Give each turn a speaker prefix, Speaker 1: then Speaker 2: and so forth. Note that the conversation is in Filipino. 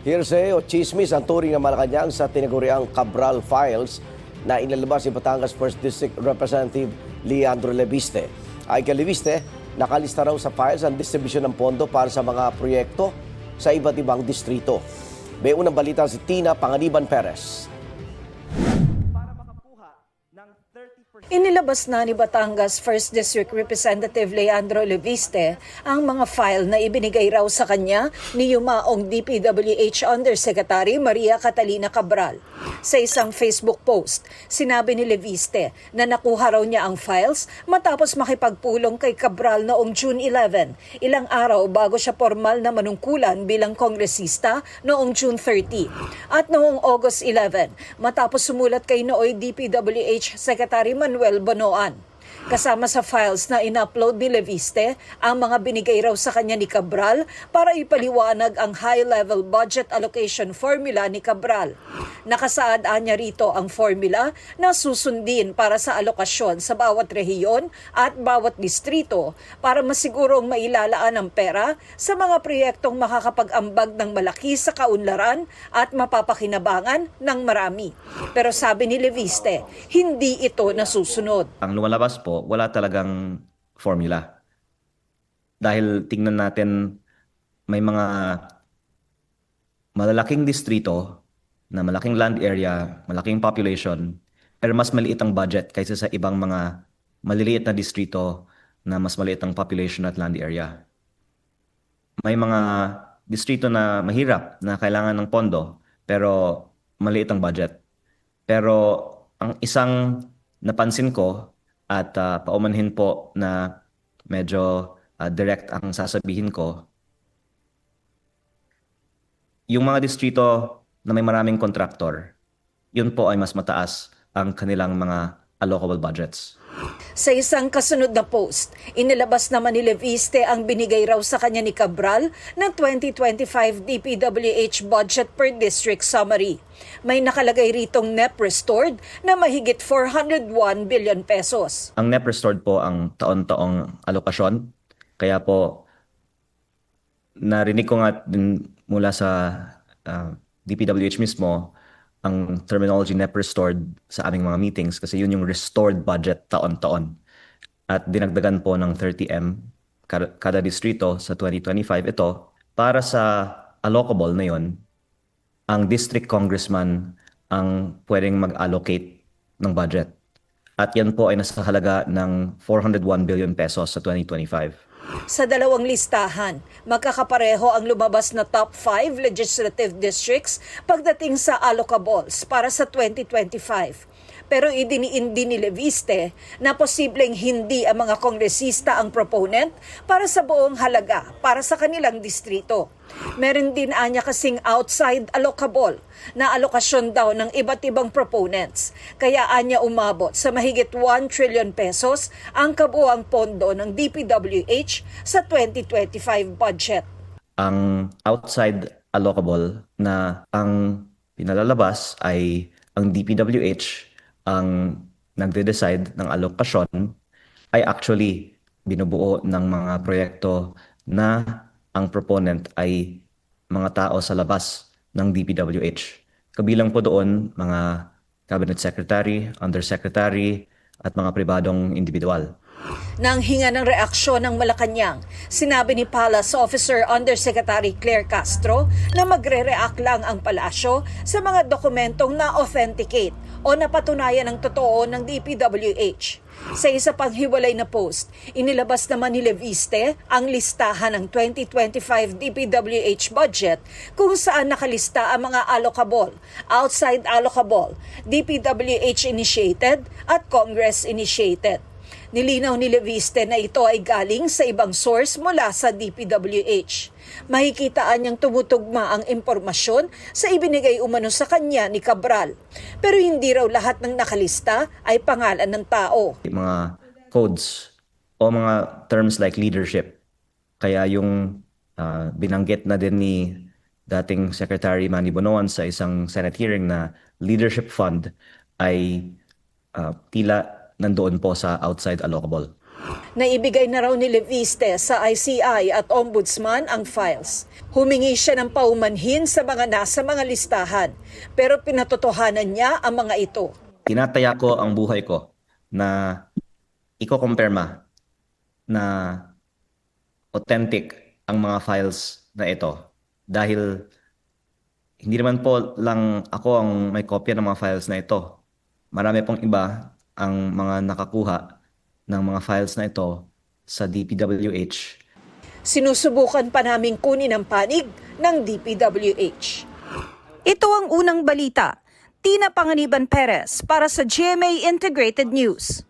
Speaker 1: Hearsay o chismis ang turing ng Malacanang sa tinaguriang Cabral Files na inilabas si Batangas 1st District Representative Leandro Leviste. Ay kay Leviste, nakalista raw sa files ang distribusyon ng pondo para sa mga proyekto sa iba't ibang distrito. May unang balita si Tina Panganiban Perez.
Speaker 2: Inilabas na ni Batangas 1st District Representative Leandro Leviste ang mga file na ibinigay raw sa kanya ni yumaong DPWH Undersecretary Maria Catalina Cabral. Sa isang Facebook post, sinabi ni Leviste na nakuha raw niya ang files matapos makipagpulong kay Cabral noong June 11, ilang araw bago siya formal na manungkulan bilang kongresista noong June 30. At noong August 11, matapos sumulat kay nooy DPWH Secretary Manuel Bonoan. Kasama sa files na in-upload ni Leviste ang mga binigay raw sa kanya ni Cabral para ipaliwanag ang high-level budget allocation formula ni Cabral. Nakasaad niya rito ang formula na susundin para sa alokasyon sa bawat rehiyon at bawat distrito para masigurong mailalaan ang pera sa mga proyektong makakapag-ambag ng malaki sa kaunlaran at mapapakinabangan ng marami. Pero sabi ni Leviste, hindi ito nasusunod.
Speaker 3: Ang lumalabas po, wala talagang formula. Dahil tingnan natin, may mga malalaking distrito na malaking land area, malaking population, pero mas maliit ang budget kaysa sa ibang mga maliliit na distrito na mas maliit ang population at land area. May mga distrito na mahirap na kailangan ng pondo, pero maliit ang budget. Pero ang isang napansin ko at paumanhin po na medyo direct ang sasabihin ko, yung mga distrito na may maraming kontraktor, yun po ay mas mataas ang kanilang mga allocable budgets.
Speaker 2: Sa isang kasunod na post, inilabas naman ni Leviste ang binigay raw sa kanya ni Cabral ng 2025 DPWH budget per district summary. May nakalagay ritong NEP restored na mahigit 401 billion pesos.
Speaker 3: Ang NEP restored po ang taon-taong alokasyon. Kaya po, narinig ko nga din mula sa DPWH mismo, ang terminology NEP restored sa aming mga meetings kasi yun yung restored budget taon-taon. At dinagdagan po ng 30M kada distrito sa 2025. Ito, para sa allocable na yun, ang district congressman ang pwedeng mag-allocate ng budget. At yan po ay nasa halaga ng 401 billion pesos sa 2025.
Speaker 2: Sa dalawang listahan, magkakapareho ang lumabas na top 5 legislative districts pagdating sa allocables para sa 2025. Pero idiniin din ni Leviste na posibleng hindi ang mga kongresista ang proponent para sa buong halaga para sa kanilang distrito. Meron din anya kasing outside allocable na alokasyon daw ng iba't ibang proponents. Kaya anya umabot sa mahigit 1 trillion pesos ang kabuuang pondo ng DPWH sa 2025 budget.
Speaker 3: Ang outside allocable na ang pinalalabas ay ang DPWH ang nagde-decide ng alokasyon ay actually binubuo ng mga proyekto na ang proponent ay mga tao sa labas ng DPWH. Kabilang po doon mga cabinet secretary, undersecretary at mga pribadong individual.
Speaker 2: Nang hinga ng reaksyon ng Malacanang, sinabi ni Palace Officer Undersecretary Claire Castro na magre-react lang ang palasyo sa mga dokumentong na-authenticate o napatunayan ng totoo ng DPWH. Sa isa pang hiwalay na post, inilabas naman ni Leviste ang listahan ng 2025 DPWH budget kung saan nakalista ang mga allocable, outside allocable, DPWH initiated at Congress initiated. Nilinaw ni Leviste na ito ay galing sa ibang source mula sa DPWH. Makikitaan niyang tumutugma ang impormasyon sa ibinigay umano sa kanya ni Cabral. Pero hindi raw lahat ng nakalista ay pangalan ng tao.
Speaker 3: Mga codes o mga terms like leadership. Kaya yung binanggit na din ni dating Secretary Manny Bonoan sa isang Senate hearing na leadership fund ay tila nandoon po sa outside allocable.
Speaker 2: Naibigay na raw ni Leviste sa ICI at Ombudsman ang files. Humingi siya ng paumanhin sa nasa mga listahan, pero pinatotohanan niya ang mga ito.
Speaker 3: Tinataya ko ang buhay ko na iko-kumpirma na authentic ang mga files na ito. Dahil hindi naman po lang ako ang may kopya ng mga files na ito. Marami pong iba ang mga nakakuha ng mga files na ito sa DPWH.
Speaker 2: Sinusubukan pa naming kunin ang panig ng DPWH. Ito ang unang balita. Tina Panganiban Perez para sa GMA Integrated News.